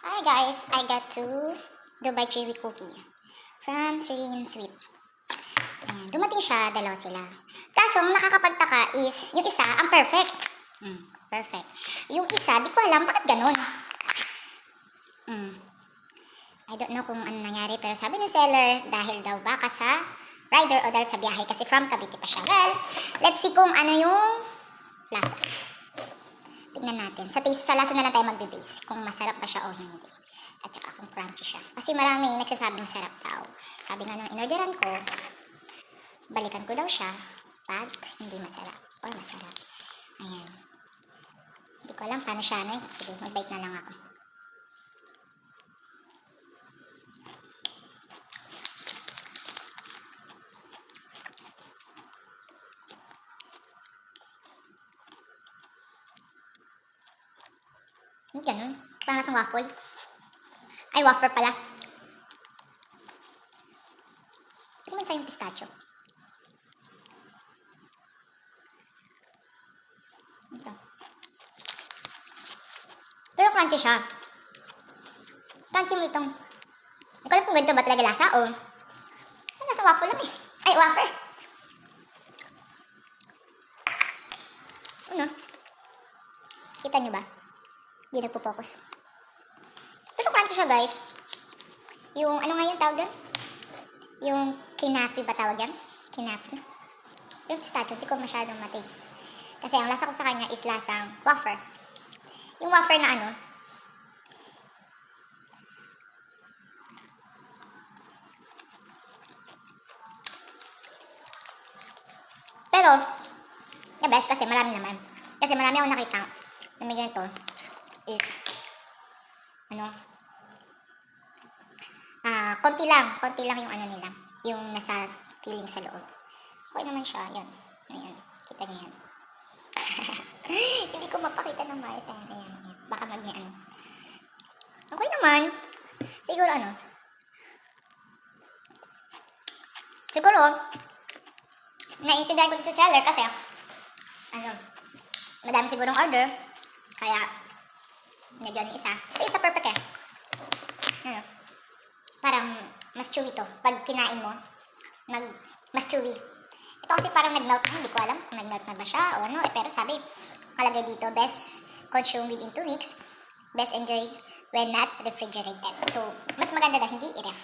Hi guys, I got to Dubai Cherry Cookie from Serene Sweet. Ayan, dumating siya, dalawa sila. Kaso, ang nakakapagtaka is, yung isa, ang perfect. Perfect. Yung isa, di ko alam bakit ganun. I don't know kung ano nangyari, pero sabi ng seller, dahil daw baka sa rider o dahil sa biyahe, kasi from Cavite pa siya. Well, let's see kung ano yung lasa. Tignan natin. Sa lasa na lang tayo magbe-base. Kung masarap pa siya o hindi. At saka kung crunchy siya. Kasi marami nagsasabing sarap daw. Sabi nga nung inorderan ko, balikan ko daw siya pag hindi masarap. Or masarap. Ayan. Hindi ko alam paano siya. Sige, mag-bite na lang ako. Ganun. Parang lasang waffle. Ay, wafer pala. Tingnan mo yung pistachio. Ito. Pero crunchy siya. Crunchy mo itong. Hindi ko alam kung ganito ba talaga lasa o ay, nasa waffle lang eh. Ay, wafer. Ano? Kita nyo ba? Hindi nagpo-focus. Pero crunchy siya guys. Yung ano nga yung tawag doon? Yung kinafi ba tawag yan? Kinafi. Yung pistachio, hindi ko masyadong mataste. Kasi ang lasa ko sa kanya is lasang wafer. Yung wafer na ano, pero, the best kasi marami naman. Kasi marami akong nakita na may ganito is, ano, konti lang yung ano nila, yung nasa feeling sa loob. Okay naman siya, yan. Ayan, kita niyo yan. Hindi ko mapakita ng maayos. Ayan. Baka may ano. Okay naman. Siguro ano. Siguro, naiintindihan ko sa seller kasi, ano, madami sigurong order. Kaya, medyo ano isa. Ito isa perfect eh. Ano, parang mas chewy to. Pag kinain mo, mas chewy. Ito kasi parang nag-melt na, hindi ko alam kung nag-melt na ba siya o ano. Pero sabi, kalagay dito, best consume within 2 weeks, best enjoy when not refrigerated. So, mas maganda na hindi i-ref.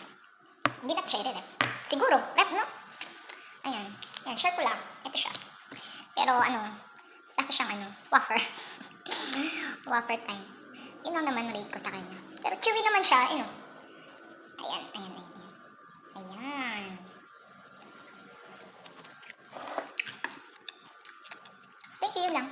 Hindi na siya i-ref. Siguro, ref, no? Ayan. Ayan, share ko lang. Ito siya. Pero ano, lasa siyang ano, wafer. Wafer time. Yun lang naman rate ko sa kanya. Pero chewy naman siya, you know. Ayan. Ayan. Thank you, yun lang.